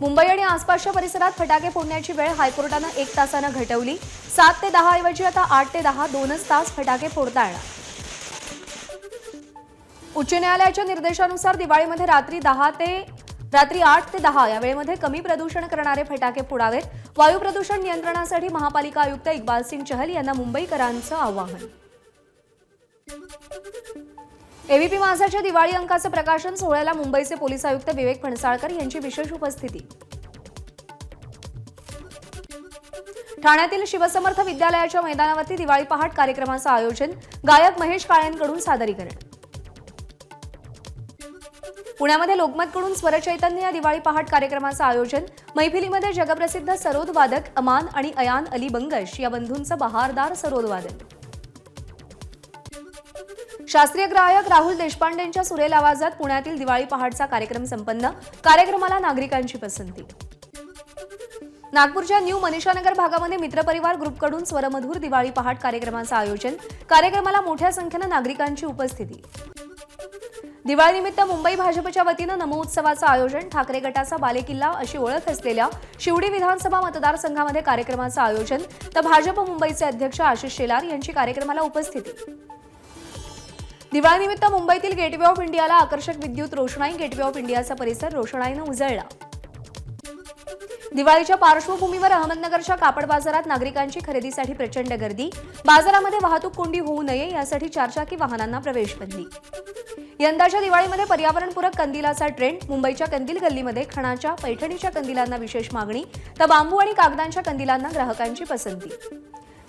मुंबई आणि आसपासच्या परिसरात फटाके फोडण्याची वेळ हायकोर्टानं 1 तासानं घटवली। 7 ते 10 ऐवजी आता 8 ते 10 2च तास फटाके फोडता येणार। उच्च न्यायालयाच्या निर्देशानुसार दिवाळीमध्ये रात्री 8 ते 10 या वेळेमध्ये कमी प्रदूषण करणारे फटाके फोडावेत। वायू प्रदूषण नियंत्रणासाठी महापालिका आयुक्त इक्बाल सिंग चहल यांना मुंबईकरांचं आवाहन। एबीपी माझाच्या दिवाळी अंकाचं प्रकाशन सोहळ्याला मुंबईचे पोलीस आयुक्त विवेक फणसाळकर यांची विशेष उपस्थिती। ठाण्यातील शिवसमर्थ विद्यालयाच्या मैदानावरती दिवाळी पहाट कार्यक्रमाचं आयोजन, गायक महेश काळेंकडून सादरीकरण। पुण्यामध्ये लोकमतकडून स्वरचैतन्य या दिवाळी पहाट कार्यक्रमाचं आयोजन, मैफिलीमध्ये जगप्रसिद्ध सरोद वादक अमान आणि अयान अली बंगश या बंधूंचं बहारदार सरोद वादन। शास्त्रीय गायक राहुल देशपांडेंच्या सुरेल आवाजात पुण्यातील दिवाळी पहाटचा कार्यक्रम संपन्न, कार्यक्रमाला नागरिकांची पसंती। नागपूरच्या न्यू मनीषानगर भागामध्ये मित्रपरिवार ग्रुपकडून स्वरमधुर दिवाळी पहाट कार्यक्रमाचं आयोजन, कार्यक्रमाला मोठ्या संख्येनं नागरिकांची उपस्थिती। दिवाळीनिमित्त मुंबई भाजपच्या वतीनं नमो उत्सवाचं आयोजन, ठाकरे गटाचा बालेकिल्ला अशी ओळख असलेल्या शिवडी विधानसभा मतदारसंघामध्ये कार्यक्रमाचं आयोजन, तर भाजप मुंबईचे अध्यक्ष आशिष शेलार यांची कार्यक्रमाला उपस्थिती। दिवाळीनिमित्त मुंबईतील गेटवे ऑफ इंडियाला आकर्षक विद्युत रोषणाई, गेटवे ऑफ इंडियाचा परिसर रोषणाईनं उजळला। दिवाळीच्या पार्श्वभूमीवर अहमदनगरच्या कापड बाजारात नागरिकांची खरेदीसाठी प्रचंड गर्दी, बाजारामध्ये वाहतूक कोंडी होऊ नये यासाठी चारचाकी वाहनांना प्रवेश बंदी। यंदाच्या दिवाळीमध्ये पर्यावरणपूरक कंदिलाचा ट्रेंड, मुंबईच्या कंदील गल्लीमध्ये खणाच्या पैठणीच्या कंदिलांना विशेष मागणी, तर बांबू आणि कागदांच्या कंदिलांना ग्राहकांची पसंती।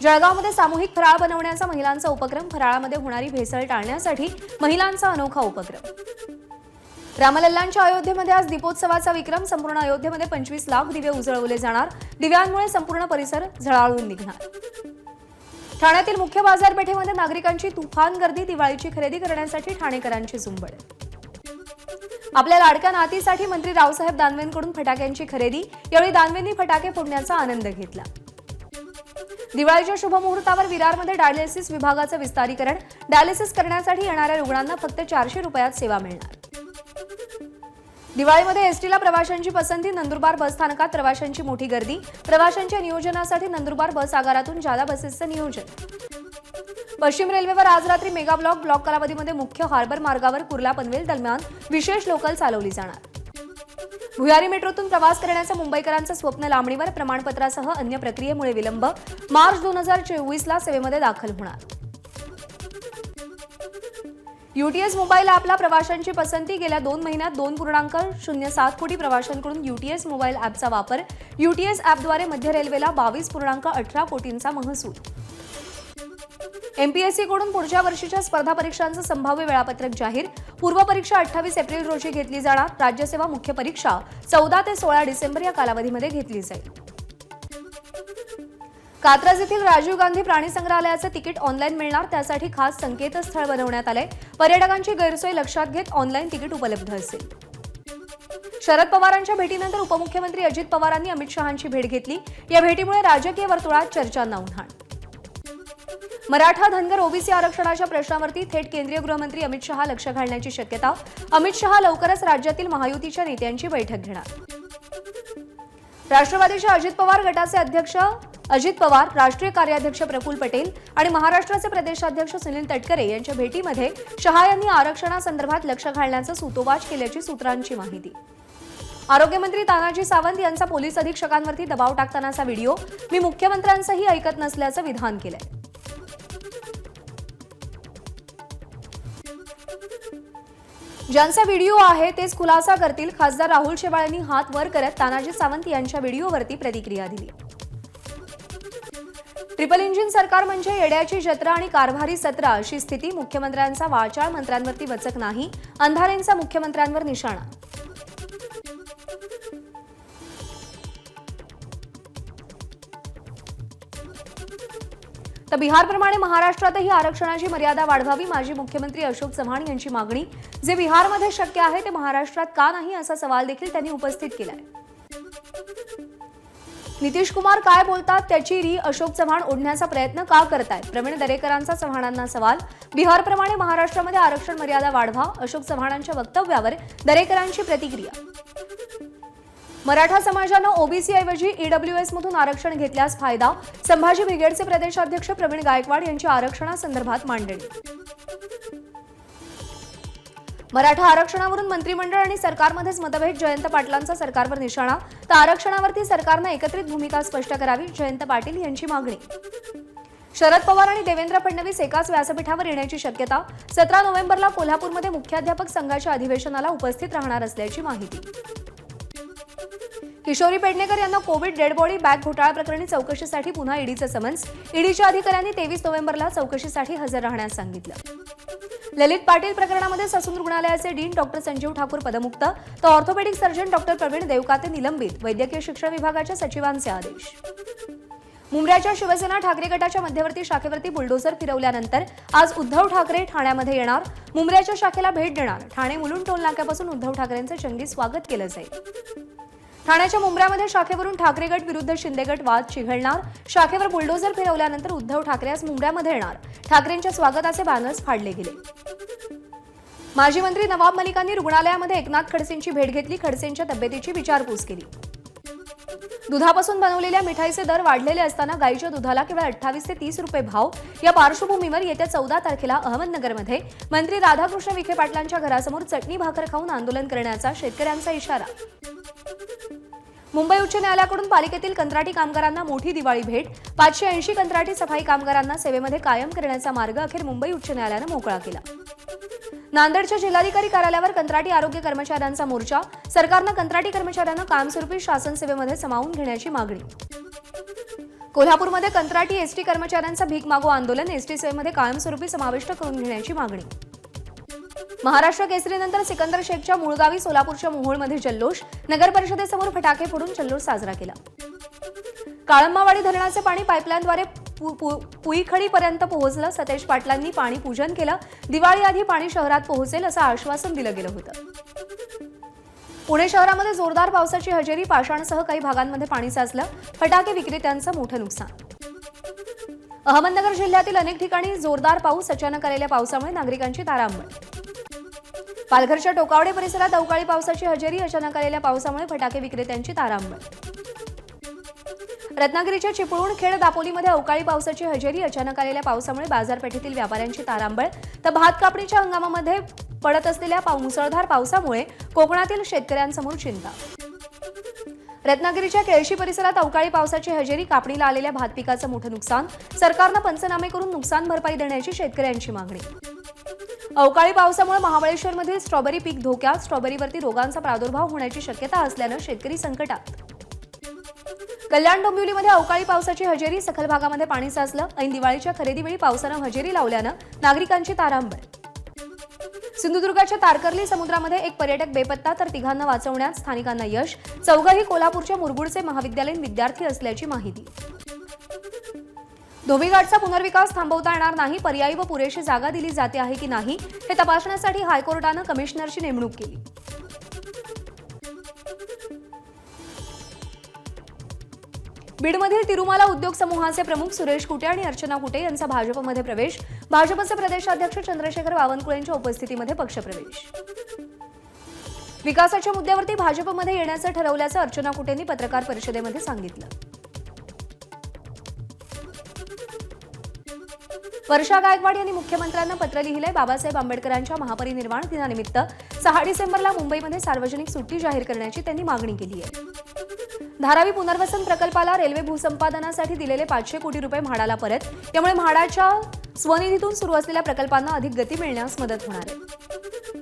जळगावमध्ये सामूहिक फराळ बनवण्याचा महिलांचा उपक्रम, फराळामध्ये होणारी भेसळ टाळण्यासाठी महिलांचा अनोखा उपक्रम। रामलल्लांच्या अयोध्येमध्ये आज दीपोत्सवाचा विक्रम, संपूर्ण अयोध्येमध्ये 25 लाख दिवे उजळवले जाणार, दिव्यांमुळे संपूर्ण परिसर झळाळून निघणार। ठाण्यातील मुख्य बाजारपेठेमध्ये नागरिकांची तुफान गर्दी, दिवाळीची खरेदी करण्यासाठी ठाणेकरांची झुंबड। आपल्या लाडक्या नातीसाठी मंत्री रावसाहेब दानवेंकडून फटाक्यांची खरेदी, यावेळी दानवेंनी फटाके फोडण्याचा आनंद घेतला। दिवाळीच्या शुभमुहूर्तावर विरारमध्ये डायलिसिस विभागाचं विस्तारीकरण, डायलिसिस करण्यासाठी येणाऱ्या रुग्णांना फक्त 400 रुपयात सेवा मिळणार। दिवाळीमध्ये एसटीला प्रवाशांची पसंती, नंदुरबार बस स्थानकात प्रवाशांची मोठी गर्दी, प्रवाशांच्या नियोजनासाठी नंदुरबार बस आगारातून जादा बसेसचं नियोजन। पश्चिम रेल्वेवर आज रात्री मेगा ब्लॉक कालावधीमध्ये मुख्य हार्बर मार्गावर कुर्ला पनवेल दरम्यान विशेष लोकल चालवली जाणार। भुयारी मेट्रोतून प्रवास करण्याचं मुंबईकरांचं स्वप्न लांबणीवर, प्रमाणपत्रासह अन्य प्रक्रियेमुळे विलंब, मार्च 2024ला सेवेमध्ये दाखल होणार। यूटीएस मोबाईल ॲपला प्रवाशांची पसंती, गेल्या 2 महिन्यात 2.07 कोटी प्रवाशांकडून यूटीएस मोबाईल ॲपचा वापर, यूटीएस ॲपद्वारे मध्य रेल्वेला 22.18 कोटींचा महसूल। एमपीएससीकडून पुढच्या वर्षीच्या स्पर्धा परीक्षांचं संभाव्य वेळापत्रक जाहीर, पूर्वपरीक्षा 28 एप्रिल रोजी घेतली जाणार, राज्यसेवा मुख्य परीक्षा 14 ते 16 डिसेंबर या कालावधीमध्ये घेतली जाईल। कात्रज येथील राजीव गांधी प्राणी संग्रहालयाचं तिकीट ऑनलाईन मिळणार, त्यासाठी खास संकेतस्थळ बनवण्यात आलंय, पर्यटकांची गैरसोय लक्षात घेत ऑनलाईन तिकीट उपलब्ध असेल। शरद पवारांच्या भेटीनंतर उपमुख्यमंत्री अजित पवारांनी अमित शहांची भेट घेतली, या भेटीमुळे राजकीय वर्तुळात चर्चांना उधाण। मराठा धनगर ओबीसी आरक्षणाच्या प्रश्नावरती थेट केंद्रीय गृहमंत्री अमित शहा लक्ष घालण्याची शक्यता, अमित शहा लवकरच राज्यातील महायुतीच्या नेत्यांची बैठक घेणार। राष्ट्रवादीच्या अजित पवार गटाचे अध्यक्ष अजित पवार, राष्ट्रीय कार्याध्यक्ष प्रफुल्ल पटेल आणि महाराष्ट्राचे प्रदेशाध्यक्ष सुनील तटकरे यांच्या भेटीमध्ये शहा यांनी आरक्षणासंदर्भात लक्ष घालण्याचं सूतोवाच केल्याची सूत्रांची माहिती। आरोग्यमंत्री तानाजी सावंत यांचा पोलीस अधीक्षकांवरती दबाव टाकतानाचा व्हिडिओ, मी मुख्यमंत्र्यांचंही ऐकत नसल्याचं विधान केलंय। ज्यांचा व्हिडिओ आहे तेच खुलासा करतील, खासदार राहुल शेवाळ यांनी हात वर करत तानाजी सावंत यांच्या व्हिडिओवरती प्रतिक्रिया दिली। ट्रिपल इंजिन सरकार म्हणजे येड्याची जत्रा आणि कारभारी सत्रा अशी स्थिती, मुख्यमंत्र्यांचा वाचाळ मंत्र्यांवरती वचक नाही, अंधारेंचा मुख्यमंत्र्यांवर निशाणा। तर बिहारप्रमाणे महाराष्ट्रातही आरक्षणाची मर्यादा वाढवावी, माजी मुख्यमंत्री अशोक चव्हाण यांची मागणी, जे बिहारमध्ये शक्य आहे ते महाराष्ट्रात का नाही असा सवाल देखील त्यांनी उपस्थित केलाय। नितीश कुमार काय बोलतात त्याची री अशोक चव्हाण ओढण्याचा प्रयत्न का करतायत, प्रवीण दरेकरांचा चव्हाणांना सवाल, बिहारप्रमाणे महाराष्ट्रामध्ये आरक्षण मर्यादा वाढवा, अशोक चव्हाणांच्या वक्तव्यावर दरेकरांची प्रतिक्रिया। मराठा समाजानं ओबीसी ऐवजी ईडब्ल्यूएस मधून आरक्षण घेतल्यास फायदा, संभाजी ब्रिगेडचे प्रदेशाध्यक्ष प्रवीण गायकवाड यांची आरक्षणासंदर्भात मांडणी. मराठा आरक्षणावरून मंत्रिमंडळ आणि सरकारमध्येच मतभेद, जयंत पाटलांचा सरकारवर निशाणा. तर आरक्षणावरती सरकारनं एकत्रित भूमिका स्पष्ट करावी, जयंत पाटील यांची मागणी. शरद पवार आणि देवेंद्र फडणवीस एकाच व्यासपीठावर येण्याची शक्यता. 17 नोव्हेंबरला कोल्हापूरमध्ये मुख्याध्यापक संघाच्या अधिवेशनाला उपस्थित राहणार असल्याची माहिती. किशोरी पेडणेकर यांना कोविड डेड बॉडी बॅग घोटाळा प्रकरणी चौकशीसाठी पुन्हा ईडीचं समन्स. ईडीच्या अधिकाऱ्यांनी 23 नोव्हेंबरला चौकशीसाठी हजर राहण्यास सांगितलं. ललित पाटील प्रकरणामध्ये ससून रुग्णालयाचे डीन डॉक्टर संजीव ठाकूर पदमुक्त, तर orthopaedic surgeon doctor Pravin Devkate निलंबित. वैद्यकीय शिक्षण विभागाच्या सचिवांचे आदेश. मुंब्र्याच्या शिवसेना ठाकरे गटाच्या मध्यवर्ती शाखेवरती बुलडोझर फिरवल्यानंतर आज उद्धव ठाकरे ठाण्यामध्ये येणार. मुंब्र्याच्या शाखेला भेट देणार. ठाणे मुलुंड टोल नाक्यापासून उद्धव ठाकरेंचं जंगी स्वागत केलं जाईल. ठाण्याच्या मुंब्र्यामध्ये शाखेवरून ठाकरे गट विरुद्ध शिंदे गट वाद चिघळणार. शाखेवर बुलडोझर फिरवल्यानंतर उद्धव ठाकरे आज मुंब्र्यामध्ये येणार. ठाकरेंच्या स्वागताचे बॅनर्स फाडले गेले. माजी मंत्री नवाब मलिकांनी रुग्णालयामध्ये एकनाथ खडसेंची भेट घेतली. खडसेंच्या तब्येतीची विचारपूस केली. दुधापासून बनवलेल्या मिठाईचे दर वाढलेले असताना गाईच्या दुधाला केवळ 28 ते 30 रुपये भाव. या पार्श्वभूमीवर येत्या 14 तारखेला अहमदनगरमध्ये मंत्री राधाकृष्ण विखे पाटलांच्या घरासमोर चटणी भाकर खाऊन आंदोलन करण्याचा शेतकऱ्यांचा इशारा. मुंबई उच्च न्यायालयाकडून पालिकेतील कंत्राटी कामगारांना मोठी दिवाळी भेट. 580 कंत्राटी सफाई कामगारांना सेवेमध्ये कायम करण्याचा मार्ग अखेर मुंबई उच्च न्यायालयानं मोकळा केला. नांदेडच्या जिल्हाधिकारी कार्यालयावर कंत्राटी आरोग्य कर्मचाऱ्यांचा मोर्चा. सरकारनं कंत्राटी कर्मचाऱ्यांना कायमस्वरूपी शासन सेवेमध्ये सामावून घेण्याची मागणी. कोल्हापूरमध्ये कंत्राटी एसटी कर्मचाऱ्यांचा भीक मागो आंदोलन. एसटी सेवेमध्ये कायमस्वरूपी समाविष्ट करून घेण्याची मागणी. महाराष्ट्र केसरीनंतर सिकंदर शेखच्या मूळ गावी सोलापूरच्या मोहोळमध्ये जल्लोष. नगर परिषदेसमोर फटाके फोडून जल्लोष साजरा केला. काळंबावाडी धरणाचे पाणी पाईपलाईनद्वारे पुईखडीपर्यंत पोहोचलं. सतेज पाटलांनी पाणी पूजन केलं. दिवाळीआधी पाणी शहरात पोहोचेल असं आश्वासन दिलं गेलं होतं. पुणे शहरामध्ये जोरदार पावसाची हजेरी. पाषाणसह काही भागांमध्ये पाणी साचलं. फटाके विक्रेत्यांचं मोठं नुकसान. अहमदनगर जिल्ह्यातील अनेक ठिकाणी जोरदार पाऊस. अचानक आलेल्या पावसामुळे नागरिकांची तारांबळ. पालघरच्या टोकावडे परिसरात अवकाळी पावसाची हजेरी. अचानक आलेल्या पावसामुळे फटाके विक्रेत्यांची तारांबळ. रत्नागिरीच्या चिपळूण, खेड, दापोलीमध्ये अवकाळी पावसाची हजेरी. अचानक आलेल्या पावसामुळे बाजारपेठेतील व्यापाऱ्यांची तारांबळ. तर भात कापणीच्या हंगामामध्ये पडत असलेल्या मुसळधार पावसामुळे कोकणातील शेतकऱ्यांसमोर चिंता. रत्नागिरीच्या केळशी परिसरात अवकाळी पावसाची हजेरी. कापणीला आलेल्या भात पिकाचं मोठं नुकसान. सरकारनं पंचनामे करून नुकसान भरपाई देण्याची शेतकऱ्यांची मागणी. अवकाळी पावसामुळे महाबळेश्वरमधील स्ट्रॉबेरी पीक धोक्यात. स्ट्रॉबेरीवरती रोगांचा प्रादुर्भाव होण्याची शक्यता असल्यानं शेतकरी संकटात. कल्याण डोंबिवलीमध्ये अवकाळी पावसाची हजेरी. सखल भागामध्ये पाणी साचलं. ऐन दिवाळीच्या खरेदीवेळी पावसानं हजेरी लावल्यानं नागरिकांची तारांबळ. सिंधुदुर्गाच्या तारकर्ली समुद्रामध्ये एक पर्यटक बेपत्ता, तर तिघांना वाचवण्यात स्थानिकांना यश. चौघंही कोल्हापूरच्या मुरगुडचे महाविद्यालयीन विद्यार्थी असल्याची माहिती. धोबीघाटचा पुनर्विकास थांबवता येणार नाही. पर्यायी व पुरेशी जागा दिली जाते आहे की नाही हे तपासण्यासाठी हायकोर्टानं कमिशनरची नेमणूक केली. बीडमधील तिरुमाला उद्योग समूहाचे प्रमुख सुरेश कुटे आणि अर्चना कुटे यांचा भाजपमध्ये प्रवेश. भाजपचे प्रदेशाध्यक्ष चंद्रशेखर बावनकुळेंच्या उपस्थितीमध्ये पक्षप्रवेश. विकासाच्या मुद्द्यावरती भाजपमध्ये येण्याचं ठरवल्याचं अर्चना कुटेंनी पत्रकार परिषदेमध्ये सांगितलं. वर्षा गायकवाड यांनी मुख्यमंत्र्यांना पत्र लिहिलंय. बाबासाहेब आंबेडकरांच्या महापरिनिर्वाण दिनानिमित्त 6 डिसेंबरला मुंबईमध्ये सार्वजनिक सुट्टी जाहीर करण्याची त्यांनी मागणी केली आहे. धारावी पुनर्वसन प्रकल्पाला रेल्वे भूसंपादनासाठी दिलेले 500 कोटी रुपये म्हाडाला परत. त्यामुळे म्हाडाच्या स्वनिधीतून सुरू असलेल्या प्रकल्पांना अधिक गती मिळण्यास मदत होणार आहे.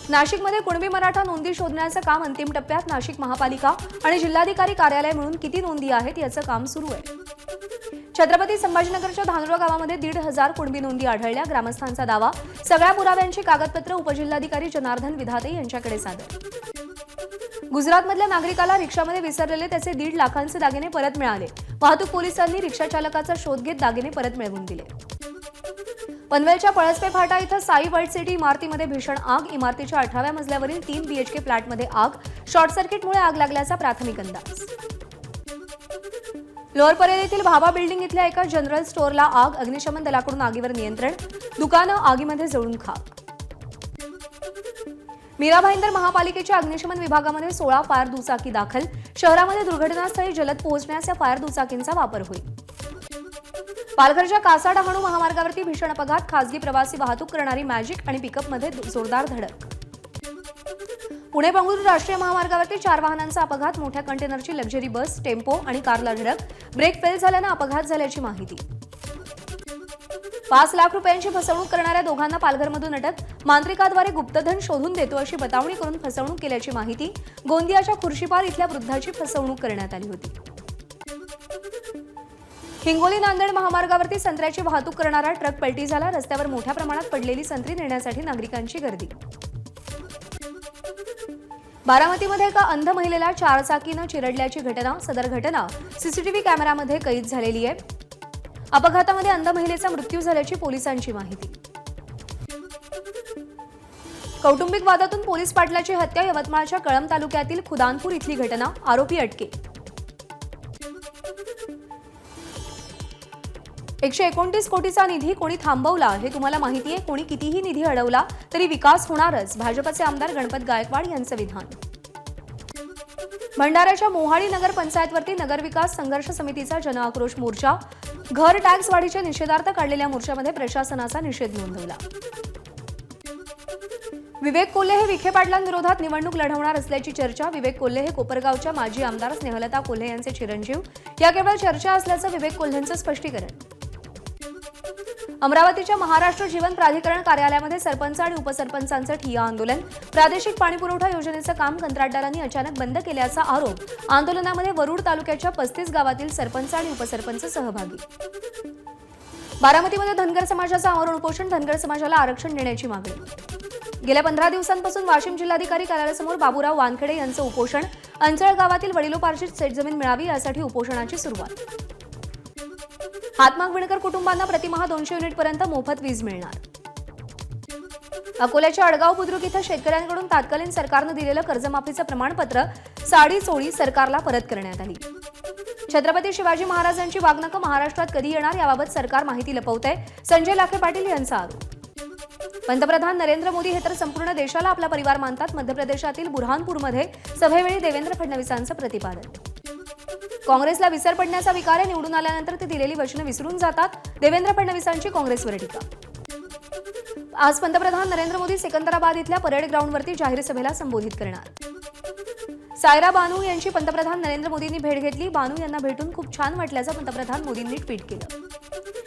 नाशिकमध्ये कुणबी मराठा नोंदी शोधण्याचं काम अंतिम टप्प्यात. नाशिक महापालिका आणि जिल्हाधिकारी कार्यालय मिळून किती नोंदी आहेत याचं काम सुरू आहे. छत्रपती संभाजीनगरच्या धानोरा गावामध्ये 1,500 कुणबी नोंदी आढळल्या. ग्रामस्थांचा दावा. सगळ्या पुराव्यांची कागदपत्र उपजिल्हाधिकारी जनार्दन विधाते यांच्याकडे सादर. गुजरातमधल्या नागरिकाला रिक्षामध्ये विसरलेले त्याचे 1.5 लाखांचे दागिने परत मिळाले. वाहतूक पोलिसांनी रिक्षा चालकाचा शोध घेत दागिने परत मिळवून दिले. पनवेलच्या पळसपे फाटा इथं साई वर्ल्ड सिटी इमारतीमध्ये भीषण आग. इमारतीच्या 18व्या मजल्यावरील 3 BHK फ्लॅटमध्ये आग. शॉर्ट सर्किटमुळे आग लागल्याचा प्राथमिक अंदाज. लोअर परेल येथील भाभा बिल्डिंग इथल्या एका जनरल स्टोअरला आग. अग्निशमन दलाकडून आगीवर नियंत्रण. दुकानं आगीमध्ये जळून खाक. मीरा भाईंदर महापालिकेच्या अग्निशमन विभागामध्ये 16 फायर दुचाकी दाखल. शहरामध्ये दुर्घटनास्थळी जलद पोहोचण्यास या फायर दुचाकींचा वापर होईल. पालघरच्या कासा डहाणू महामार्गावरती भीषण अपघात. खासगी प्रवासी वाहतूक करणारी मॅजिक आणि पिकअपमध्ये जोरदार धडक. पुणे बंगळुरू राष्ट्रीय महामार्गावरती 4 वाहनांचा अपघात. मोठ्या कंटेनरची लक्झरी बस, टेम्पो आणि कारला धडक. ब्रेक फेल झाल्यानं अपघात झाल्याची माहिती. 5 लाख रुपयांची फसवणूक करणाऱ्या दोघांना पालघरमधून अटक. मांत्रिकाद्वारे गुप्तधन शोधून देतो अशी बतावणी करून फसवणूक केल्याची माहिती. गोंदियाच्या खुर्शीपार इथल्या वृद्धाची फसवणूक करण्यात आली होती. हिंगोली नांदेड महामार्गावरती संत्र्याची वाहतूक करणारा ट्रक पलटी झाला. रस्त्यावर मोठ्या प्रमाणात पडलेली संत्री नेण्यासाठी नागरिकांची गर्दी. बारामतीमध्ये एका अंध महिलेला 4 चाकीनं चिरडल्याची घटना. सदर घटना सीसीटीव्ही कॅमेऱ्यामध्ये कैद झालेली आहे. अपघातामध्ये अंध महिलेचा मृत्यू झाल्याची पोलिसांची माहिती. कौटुंबिक वादातून पोलीस पाटलाची हत्या. यवतमाळच्या कळंब तालुक्यातील खुदानपूर इथली घटना. आरोपी अटकेत. 129 कोटीचा निधी कोणी थांबवला हे तुम्हाला माहिती आहे. कोणी कितीही निधी अडवला तरी विकास होणारच. भाजपचे आमदार गणपत गायकवाड यांचं विधान. भंडाऱ्याच्या मोहाडी नगर पंचायतवरती नगरविकास संघर्ष समितीचा जनआक्रोश मोर्चा. घर टॅक्स वाढीच्या निषेधार्थ काढलेल्या मोर्चामध्ये प्रशासनाचा निषेध नोंदवला. विवेक कोल्हे हे विखे पाटलांविरोधात निवडणूक लढवणार असल्याची चर्चा. विवेक कोल्हे हे कोपरगावच्या माजी आमदार स्नेहलता कोल्हे यांचे चिरंजीव. या केवळ चर्चा असल्याचं विवेक कोल्हेंचं स्पष्टीकरण. अमरावतीच्या महाराष्ट्र जीवन प्राधिकरण कार्यालयामध्ये सरपंच आणि उपसरपंचांचं ठिय्या आंदोलन. प्रादेशिक पाणीपुरवठा योजनेचं काम कंत्राटदारांनी अचानक बंद केल्याचा आरोप. आंदोलनामध्ये वरुड तालुक्याच्या 35 गावातील सरपंच आणि उपसरपंच सहभागी. बारामतीमध्ये धनगर समाजाचं आमरण उपोषण. धनगर समाजाला आरक्षण देण्याची मागणी. गेल्या 15 दिवसांपासून वाशिम जिल्हाधिकारी कार्यालयासमोर बाबूराव वानखेडे यांचं उपोषण. अंचळ गावातील वडिलोपार्जित शेतजमीन मिळावी यासाठी उपोषणाची सुरुवात. हातमाग विणकर कुटुंबांना प्रतिमाह 200 युनिटपर्यंत मोफत वीज मिळणार. अकोल्याच्या अडगाव बुद्रुक इथं शेतकऱ्यांकडून तात्कालीन सरकारनं दिलेलं कर्जमाफीचं प्रमाणपत्र साडी चोळी सरकारला परत करण्यात आली. छत्रपती शिवाजी महाराजांची वागणुक महाराष्ट्रात कधी येणार याबाबत सरकार माहिती लपवतंय. संजय लाखे पाटील यांचा आरोप. पंतप्रधान नरेंद्र मोदी हे तर संपूर्ण देशाला आपला परिवार मानतात. मध्य प्रदेशातील बुरहानपूरमध्ये सभेवेळी देवेंद्र फडणवीसांचं प्रतिपादन. काँग्रेसला विसर पडण्याचा विकार आहे. निवडून आल्यानंतर ते दिलेली वचनं विसरून जातात. देवेंद्र फडणवीसांची काँग्रेसवर टीका. आज पंतप्रधान नरेंद्र मोदी सिकंदराबाद इथल्या परेड ग्राउंडवरती जाहीर सभेला संबोधित करणार. सायरा बानू यांची पंतप्रधान नरेंद्र मोदींनी भेट घेतली. बानू यांना भेटून खूप छान वाटल्याचं पंतप्रधान मोदींनी ट्विट केलं.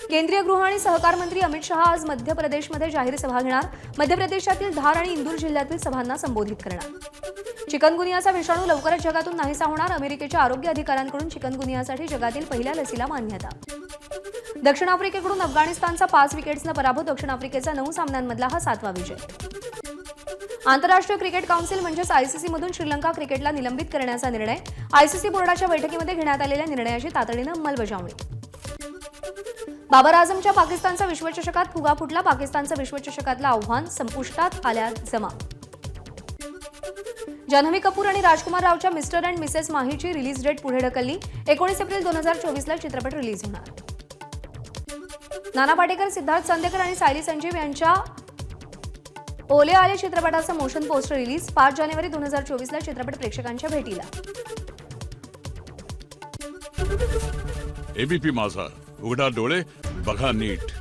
केंद्रीय गृह आणि सहकार मंत्री अमित शहा आज मध्य प्रदेशमध्ये जाहीर सभा घेणार. मध्य प्रदेशातील धार आणि इंदूर जिल्ह्यातील सभांना संबोधित करणार. चिकनगुनियाचा विषाणू लवकरच जगातून नाहीसा होणार. अमेरिकेच्या आरोग्य अधिकाऱ्यांकडून चिकनगुनियासाठी जगातील पहिल्या लसीला मान्यता. दक्षिण आफ्रिकेकडून अफगाणिस्तानचा 5 विकेट्सनं पराभव. दक्षिण आफ्रिकेचा 9 सामन्यांमधला हा 7वा विजय. आंतरराष्ट्रीय क्रिकेट काउन्सिल म्हणजेच आयसीसीमधून श्रीलंका क्रिकेटला निलंबित करण्याचा निर्णय. आयसीसी बोर्डाच्या बैठकीमध्ये घेण्यात आलेल्या निर्णयाची तातडीनं अंमलबजावणी. बाबर आझमच्या पाकिस्तानचा विश्वचषकात फुगा फुटला. पाकिस्तानचं विश्वचषकातलं आव्हान संपुष्टात आल्या जमा. जान्हवी कपूर आणि राजकुमार रावच्या मिस्टर अँड मिसेस माहीची रिलीज डेट पुढे ढकलली. 19 एप्रिल 2024 ला चित्रपट रिलीज होणार. नाना पाटेकर, सिद्धार्थ चांदेकर आणि सायली संजीव यांच्या ओले आले चित्रपटाचं मोशन पोस्टर रिलीज. 5 जानेवारी 2024 ला चित्रपट प्रेक्षकांच्या भेटीला. एबीपी माझा, उघडा डोळे बघा नीट.